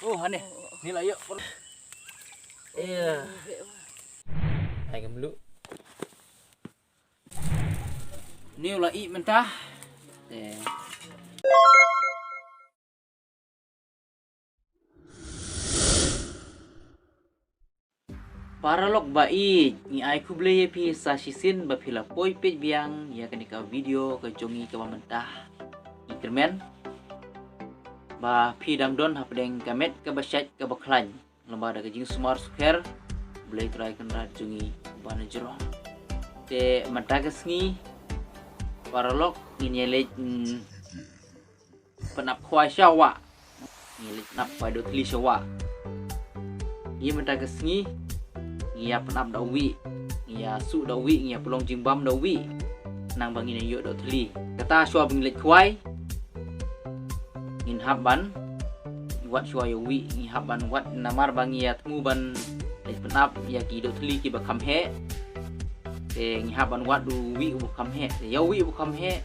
Oh, aneh. Ni lah yuk. Iya. Hai dulu. Ni ulah i mentah. Para lok bai ni ai ku beli pi sa sisin ba phila poi pe biang ya kan ka video ka jongi ka mentah. Intermen ba phi dang don hapdeng kamet ka basyat ka baklan lamba da jing smart square beli try kan ra jongi ba na jero. Te mentah ka sngi para lok ni le penap khwai syawa. Ni le nap pa do tli syawa. Ni mentah ka sngi ngia penap dawi ngia su dawi ngia pelong jimbam dawi nang bangin yo do tli kata shua bing let kwai ngin haban wat shua yo wi ngi haban wat namar bangi ya tmu ban let penap ya ki do tli ki ba kham he te ngi haban wat du wi bu kham he yo wi bu kham he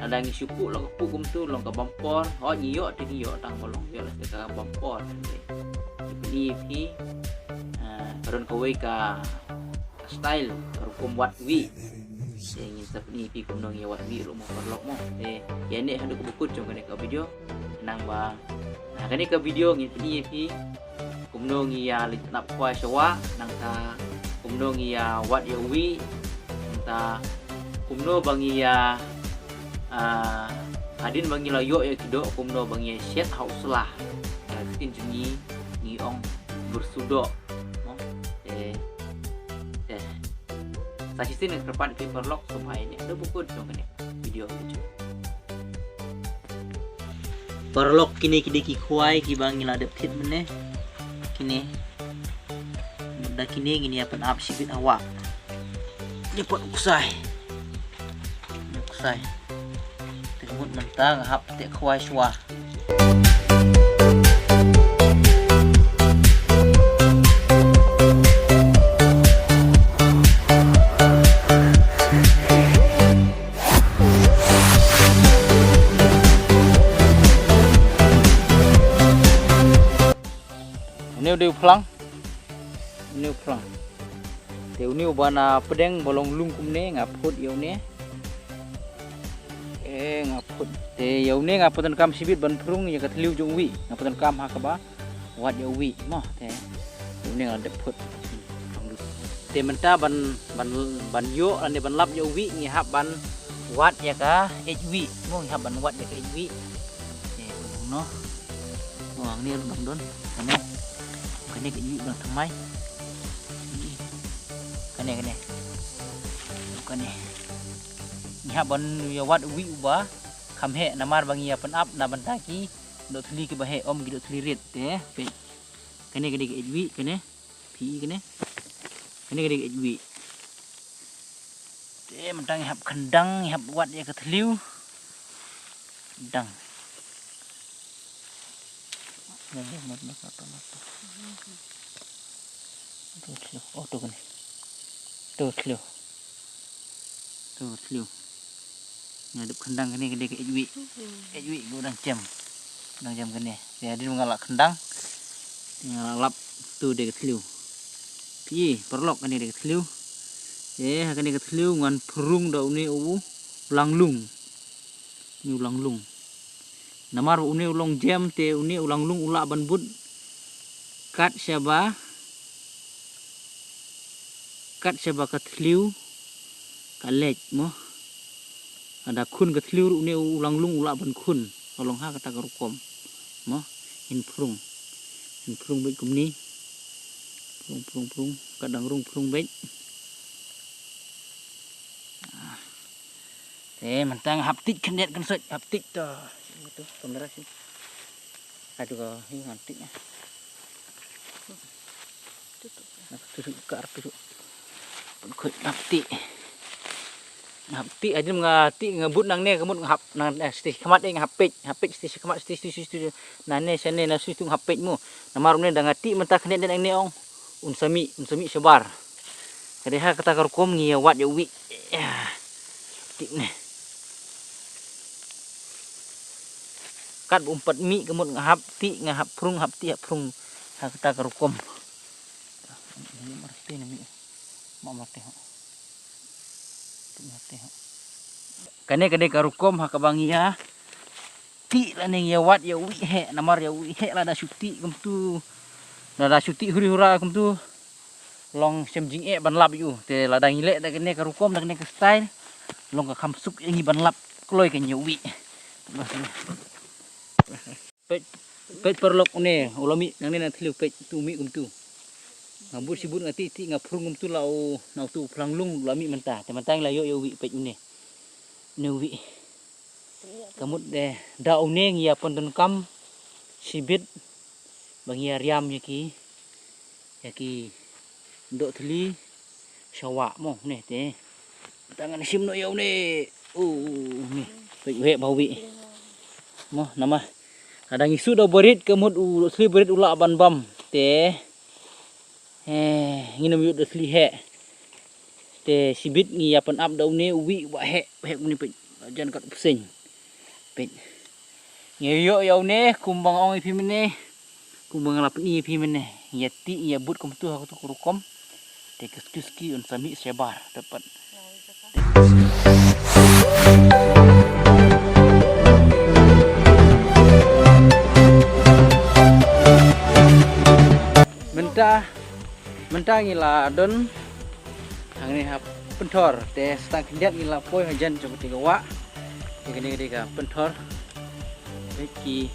ada ngi syuku lo pu kum tu long ka bampor ho nyi yo ti yo tang bolong yo la ka bampor ni pi ron kawai ka style rukum wat wi ingin seperti pi kumnong ya wat wi rumah perlok mo ya ni hendak buku jong ka video nang ba nah kani ka video ngin pi kumnong ya litnap kwa syawa nang ta kumnong ya wat ya wi nang ta kumno bangi ya adin bangi layo ya kido kumno bangi set house lah tin jengi ni ong bersudok Sasisin yang terpan di perlok supaya ini ada buku dong kan video itu. Perlok kini ki kuai ki bang ngila depit meneh kini mudah kini gini apa nap sibit awak dia pot usai termut mentang hap te kuai syua. Ini udah pulang. Teu ni ubana pedeng bolong lungkum ne ngaput yau ne. Ngaput. Te yau ne ngaputan kam sibit ban prung ya katliu jong wi. Ngaputan kam hakaba wat yau wi moh te. Yau ne ngadep put. Te menta ban yo ane ban lap yau wi ngi hab ban wat ya ka wi. Mo ngi hab ban wat ya ka wi. No. Wang ni bang don. Kene ke wi bang thamai kene ni haban ya wat wi uba kham he namar bang ya pen up na bantaki do thli ke bahe om gi do thli ret te pe kene ke wi kene phi kene ke wi te mentang hab kendang hab wat ya ke thliu dang oh tuh kan tuh sliu ngadep kendang kene ke ejwi gudang jam kene ya dia ngalak kendang ngalap tuh de sliu pi perlok kene de sliu kene ke sliu ngan perung da uni ulanglung namar uni ulong jam te uni ulanglung ula ban bud kat syaba katliu kalej mo ada kun katliu uni ulanglung ula ban kun olong ha kata garukom mo in prung bet kumni prung kadang rung prung bet mentang haptik kendet kan set haptik to itu kamera sih aduh ini haptiknya tutup ke arah tutup kut haptik aja ngati ngebut nang ne kemut ngap nang sti kemat ngapik sti kemat sti nane sene nasu tu ngapikmu namarum ne dangati mentah kendet nang ne ong unsami sebar kadeha kata karkom ngi wat ya wi tik ne kat umpat mi kemut ngahap prung ti prung kita kerukom ini mati nih mi mau mati kane kerukom hakabangia ti lah ning ya wat ya wi he namar ya wi he lah da syuti kum tu da syuti huri-hura kum tu long sem jing ban lap yu te la da ngile da kene kerukom da kene ke style long ka khamsuk ngi ban lap kloi ke nyewi pet perlok ne ulami nang ne thliu pet tu mi kum tu ngabut sibut ngati ti ngaprung kum tu lau nau tu planglung ulami mentah te mentang la yo wi pet ne wi kamut de da une ngia pondon kam sibit bangia riam yaki ndok thli shawa mo ne te tangan sim no yo ne ni pet we bawi mo nama kadang isu do berit kemut usli berit ula ban bam te nginum yu usli he te sibit ngi apan ap dau ne uwi wa he ni pe jan kat pusing pe ngi yo yo ne kumbang ong ipi mene kumbang lap ni ipi mene yati ya but kum tu aku tu kurukom te kuski un sami sebar dapat mentah ngila don hang ni hap pentor te stang kendiat ngila poi hajan seperti gawa gini ka pentor ki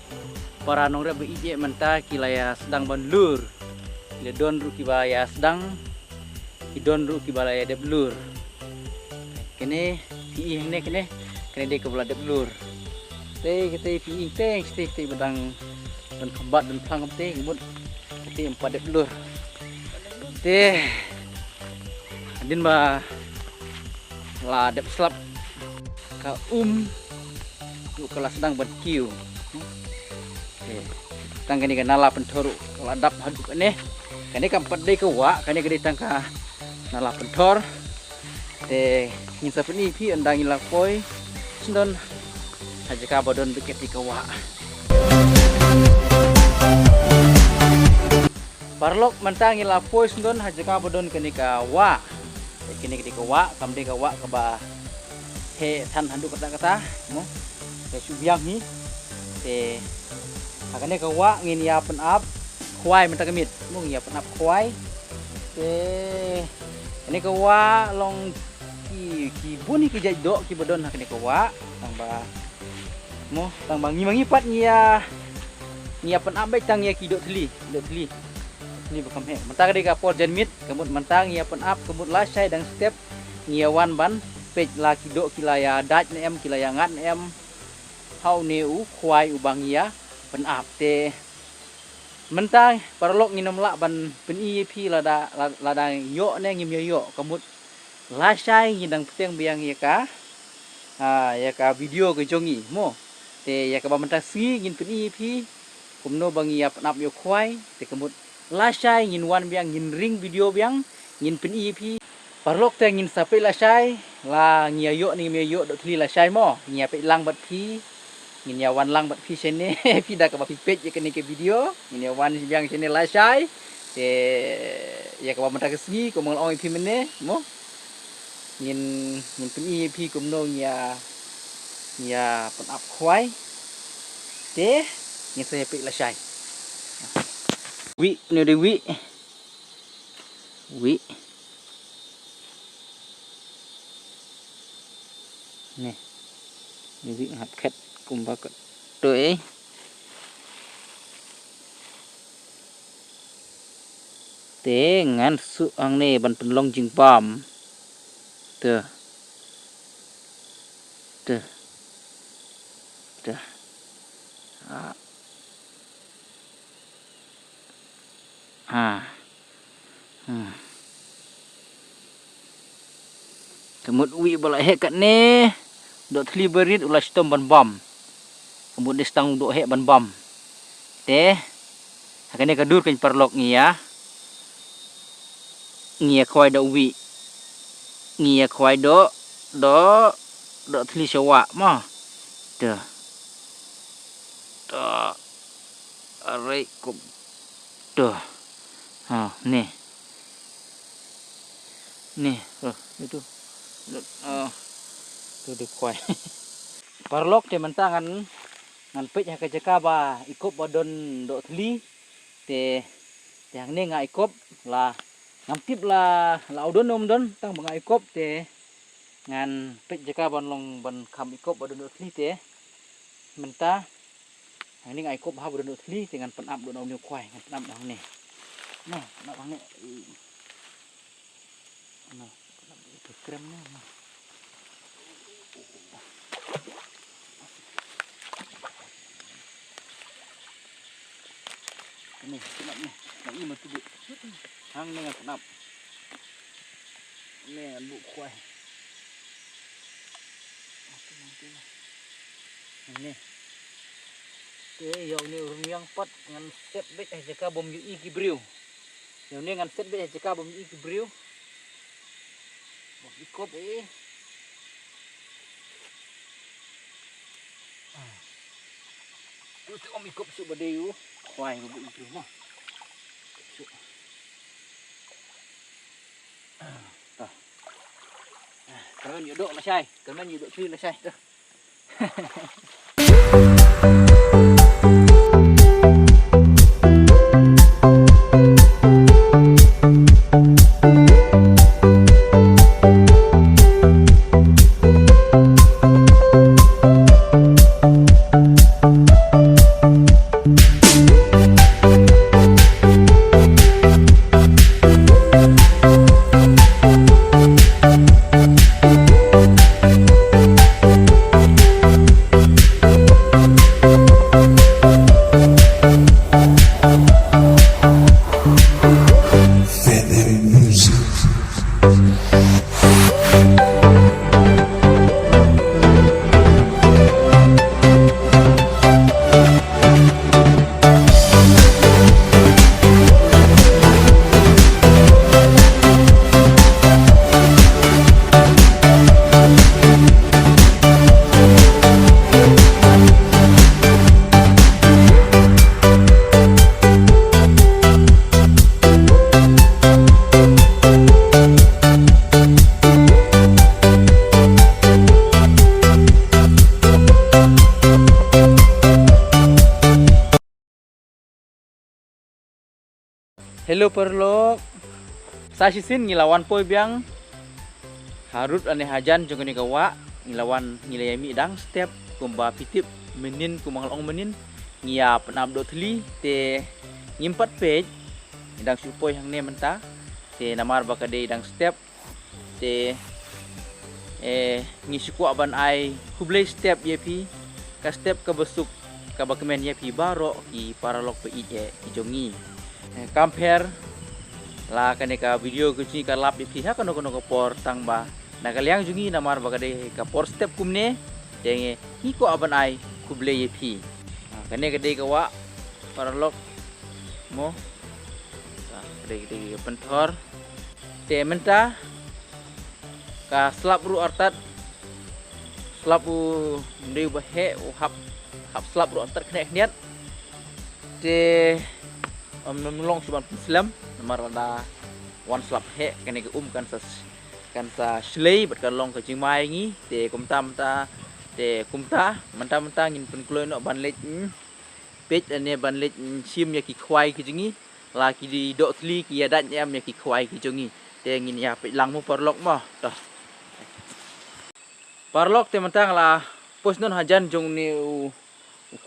para nongre be ije mentah kilaya sedang banlur le don ru kibaya sedang idon ru kibalaya de blur kene pi ne kene de ke de blur te kete pi te bedang dan kebat dan plang te ngebut te empat de blur te adin ba la dep slap ka yuk kelas sedang berkiu tang kene nala pentor ladap haduk ne kene kampat de ke wa kene gede tangka nala pentor te ngin sapeni pi andang ila poi sindon aja ka bodon biket di ke wa parlok mentang ila poi sindon aja ka bodon kene ka wa kene di ke wa kamde ka wa ka ba he than handuk kata-kata mo te subyang ni te akane ka wa ngin ya pen up khwai mentang kemit mo ya pen up khwai te ini ka wa long ki buni ki jaj do ki bodon akane ka wa tang ba ngi pat ngia pen up baik tang ya ki do thli ni bakam he mentang de ka por janmit kemut mentang ya pen up kemut lasai dang step ngia wan ban pej la kido kilaya daj ne em kilaya ngat ne em hau neu khwai ubang ya pen ap te mentang parlok nginom la ban pen ip lada yo ne ngim yo kamut lasai ngidang peteng biang ya ka video ke jongi mo te ya ka ba mentang si ngin pen ip kumno bang ya pen ap yo khwai te kamut lasai ngin wan biang ngin ring video biang ngin pen ip parlok te ngin sapai lasai la ngia yo ni me yo do thli lasai mo ngia pe lang bat phi ngin ya wan lang bat phi sene pi da ka ba pi pej ke ni ke video ngin ya wan yang sene lasai te ya ka ba mata ke sgi ko mong ong phi mene mo ngin pen phi kum no ngia pen ap khwai te ngin se pe lasai wi ne de wi nè vị hạt khét cùng ba cận tưới té ngán su ang nè ban pen long jing pam tơ kemud wi balai he kat ne do thli berit ulah stom ban bam kemud destang do he ban bam te akane kadur ken parlok ngia khwai do wi ngia khwai do thli shawa ma te Dah. Arai kum. Dah. Ha, nih. Nih, itu. Itu di kuai. Parlok te mentangan ngan pej ha kajaka ba ikop badon do thli te yang ne nga ikop la ngam tip la udon don tang banga ikop te ngan pej jaka ban long ban kham ikop badon do thli te menta yang ne nga ikop ha badon do thli te ngan penap do no kuai ngan penap dang ne nah penap dang ne nah penap itu krem ne ini penap ni nak ini mesti hang ni penap ni bu kuai ini te yau ni urang yang pat ngan set bet jaka bom yu iki briu yau ni ngan set bet jaka bom yu iki briu bom ikop tu om ikop su badeyu kuai bu iki mah Keren duduk lah Syai. Keren duduk sini lah Syai. Hello perlo, saya sin ngilawan poi biang harut ane hajan jong ni kawa ngilawan ngilayami dang step kumba pitip menin kumangal ong menin ngia penam do thli te ngimpat page dang supoi hang ne menta te namar bakade dang step te ngisuku aban ai hublei step yepi ka step ka besuk ka bakmen yepi baro ki paralok pe ije ijongi compare la kaneka video kuci ka lap yepi ha kono kono por tangba na kaliang jungi namar bakade ka por step kumne denge hiko aban ai hublei yepi kane gede kawa paralok mo gede pentor te menta ka slap ru artat slap u ndeu bahe u hap slap ru artat knek niat te memulong suban Islam namar ada one slap he kane ke kan sa slay bat kan long ke jingmai ngi te kumta menta ngin pen kloi no ban lech page ane ban lech sim ya ki khwai ki jingi la ki di do thli ki ya dan yam ya ki khwai ki jongi te ngin ya pe lang mu parlok mo toh parlok te mentang la pos non hajan jong ni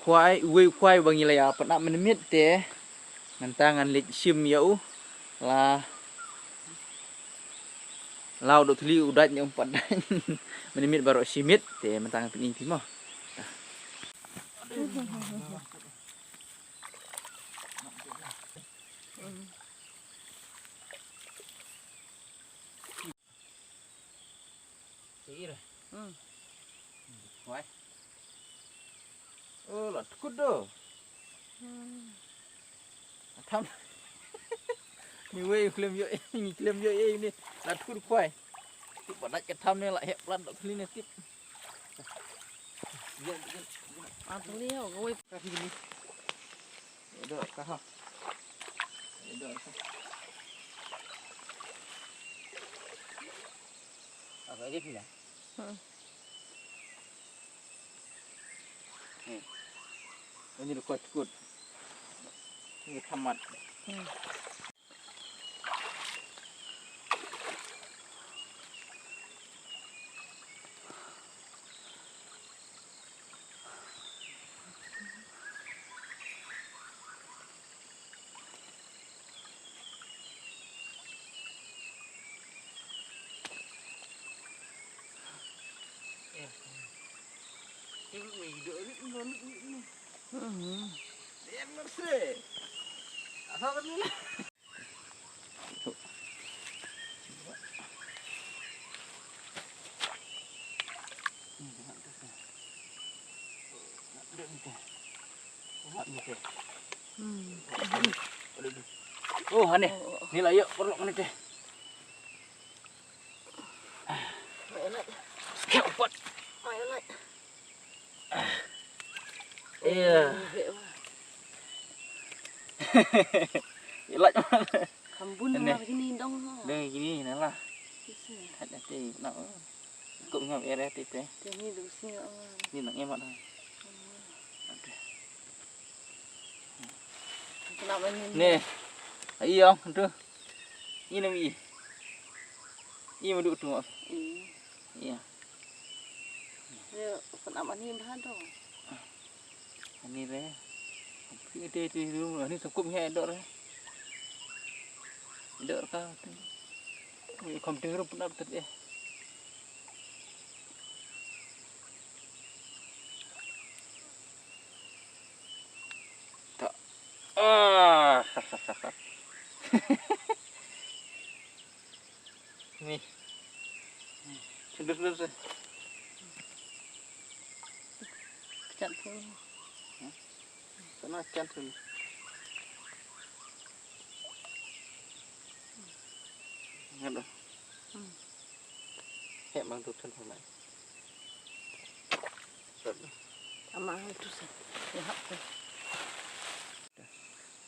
khwai bangi la ya pana menimit te mentangan lech sim ya la lau do thli udat nyong pan menimit baru simit te mentangan pening ti mo Ira. Wai. Oh, lot kudo. Tham. Ni wei klem yo ni klem yo ni lat kud kwai. Tip badat ke tham ni la hep lat dok thli ni tip. Yen Atulio gue Kasih gini. Udah kah? Udah. Apa aja sih ya? Ini udah kuat. Ini tamat. Oh, aneh. Ni lah yuk, perlu ni teh. Cepat. Iya. Ilat mana? Kambun mah gini dong. Dah gini nalah. Hati-hati nak. Kau ngap area teh. Ini dulu sih aman. Ni nak ngemat dah. Kenapa ini? Nih. Iya, aduh. Ini nabi. Ini mau duduk tu. Iya. Ya, kenapa ini bahan dong? Ini deh. Ini dulu. Ini cukup ni dok deh. Dok kah? Ini kompting rup nak betul deh. Tak. Ah. Ni. Cendur sah. Cantik. Sana cantik. Ngadu. Hek mang tu thân lại. Ama itu sih. Ya,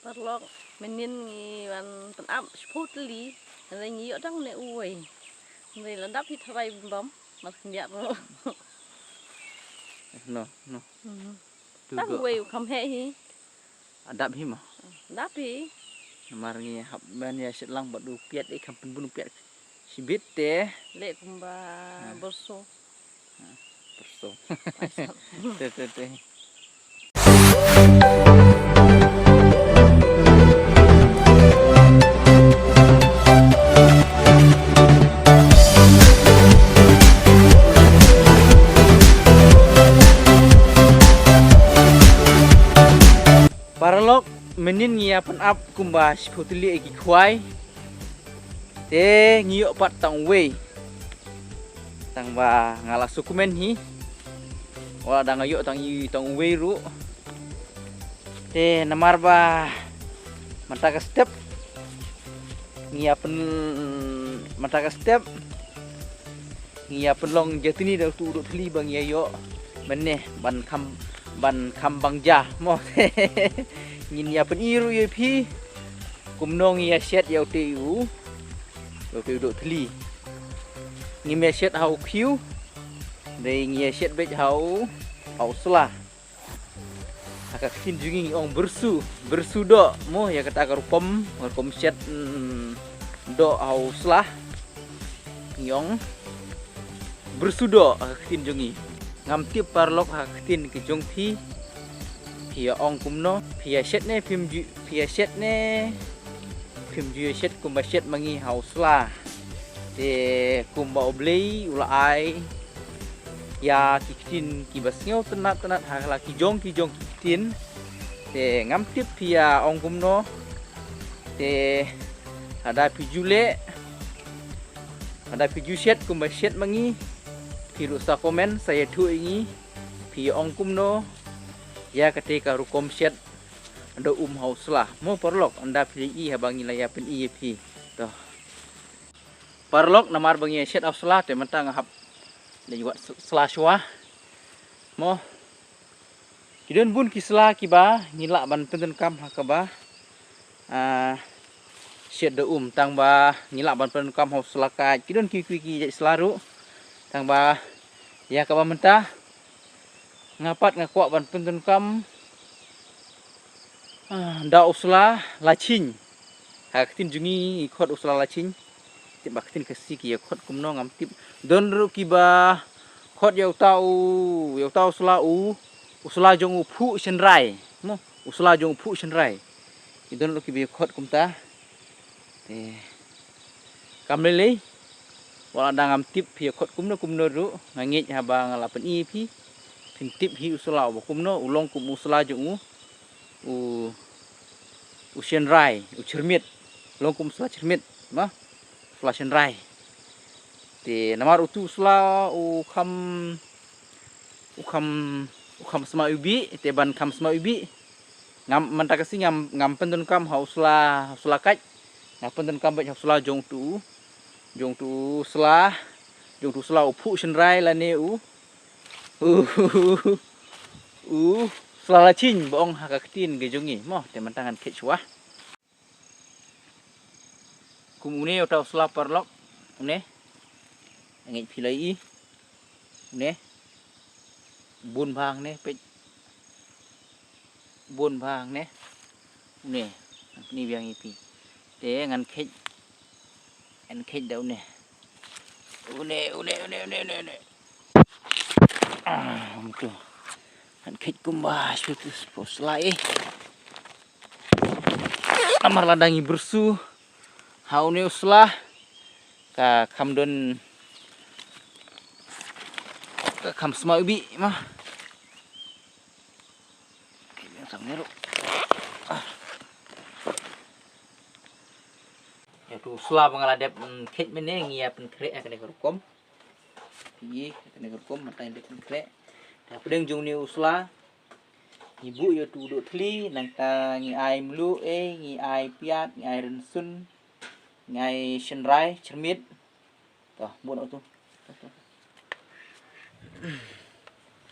perlu menin ngiwan penap seputli. Ada ngi orang ne uai. Này là đắp thịt vay bấm mà nhẹ rồi. No. Đắp quay không hề hi. Đắp hi mà. Đắp hi. Marnya hab ban ya selang badu piat ikan penbunuh piat. Sibit teh. Lek kumba berso. Berso. Teh. Paralog menin ngia penap kumba seputuli egi kuai te ngio pat tang wei tang ba ngala sukumen hi wala dang ayo tang wei ru te namar ba mantaka step ngia pen mantaka step ngia penlong jatini dak tu duk tli bang yo meneh ban kam bangja mo ngin ya pen iru ye pi kumnong ya set ya tu duk tli ngi me set hau khiu dei ngi set bet hau sla aka kin jungi ong bersu do mo ya kata ka rupom set do hau sla nyong bersu do aka kin jungi ngam tiap parlok hakitin ke jong phi ong kumno pia set ne phim ju set kumba set mangi hausla te kumba oblei ulai ya kitin kibasngeu tenat hakla ki jong kitin te ngam tiap pia ong kumno te ada pijule ada piju set kumba set mangi Pirusa komen saya tu ini pi ong kumno ya ketika rukom set ada hauslah mau perlok anda pilih habangi laya pen pi toh perlok namar bangi set hauslah te mentang hab le juga selashwa mo Kidon bun kisla kiba ngilak ban penten kam hakaba syed de tang ba ngilak ban penten kam hau selaka kidon ki selaru tang ba ya kaba mentah ngapat ngakuak ban penten kam da usla lachin hakitin jungi ikot usla lachin tip bakitin kasi ki ikot kumno ngam tip don ru kiba khot yau tau usla usla jong phu senrai mo usla jong phu senrai idon ru kiba khot kumta kamlele wala dangam tip pi khot kumno ru ngangit haba ngalapen i pi tip hi usla bo kumno ulong kum usla jong senrai cermit long kum usla cermit ma usla senrai te namar utu usla ukam sma ubi te ban kam sma ubi ngam mantakasi ngam pendon kam hausla kaj ngam pendon kam baj hausla jong tu sla upu senrai lane sla lachin boong hakatin ge jongi mo te mantangan kechwa kumune utau sla parlok une ngej pilai ne bun bang ne pe bun bang ne ni biang ipi te ngan kej dau ne une betul ngan kej kumbas putus poslai amar ladangi bersu haune uslah ka kamdon kam sma ubi mah yang samero ya tu sla bangaladep khet mene ngia pen krek akane korkom yi akane korkom mata indek pen krek ta pedeng jung ni usla ibu yo tu do thli nang ta ngi ai mlu ngi ai piat ngi ai rensun ngai senrai cermit toh buat tu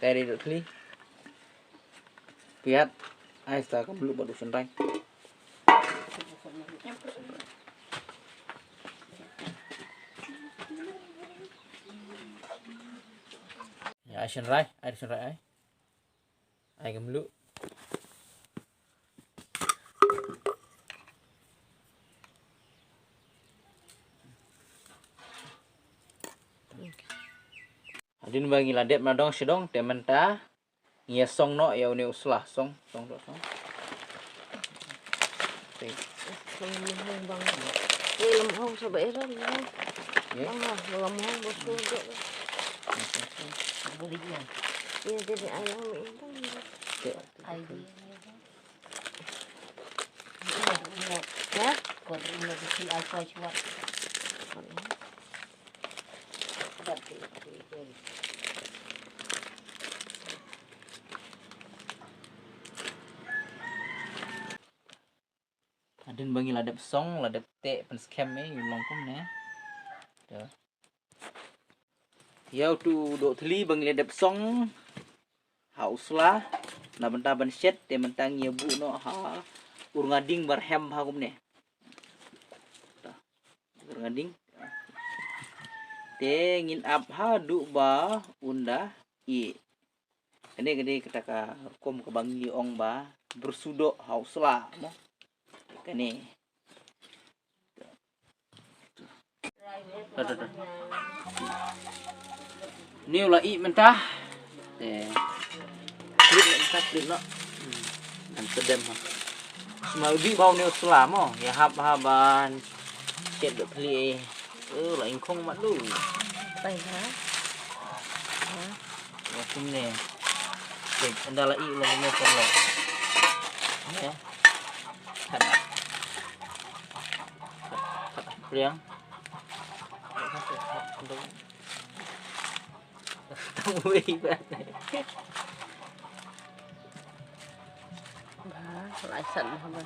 dari do thli piat ai sta kam lu buat senrai ya senrai ai kam lu adin bagi ladep madong sedong tementa ngia song no ya uni uslah song Song lemhong bang. Lemhong sabai ron. Bang lah, lemhong bosu dok. Berinya. Iya jadi ayam ini. Ayam. Ya? Kau ini mesti apa cuak. Adin bagi ladep song ladep te pen scam long kum ne tuh ya tu do thli bagi ladep song hausla na benta ban set te mentang ya bu no ha ngading barhem ha kum ne ngading te ngin ap ha du ba unda i kene kita ka kom ke bangi ong ba bersudo hausla mo kene ni ulah i mentah klik no an sedem ha semua ubi bau ni usla mo ya haban cek dok peli lah ingkong mat lu pai ha wakum ne cek andala i ulah ni perlo ya riang tunggu iba lại sẵn không ơi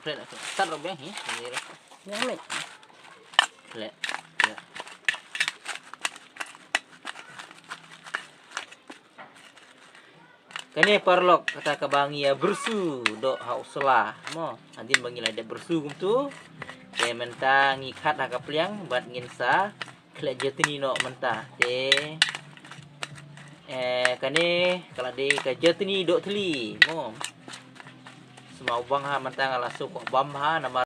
kren sẵn rồi bé hỉ gì đấy nhá mệt lẹ Kani parlok kata ka bangi ya bersu dok hauslah mo. Andin bangi la de bersu gum tu. Te menta ngikat ha kapliang bat ngin sa klek jetni no menta. Te kani kala de ka jetni dok tli mo. Semau bang ha menta ngala su ko bam ha nama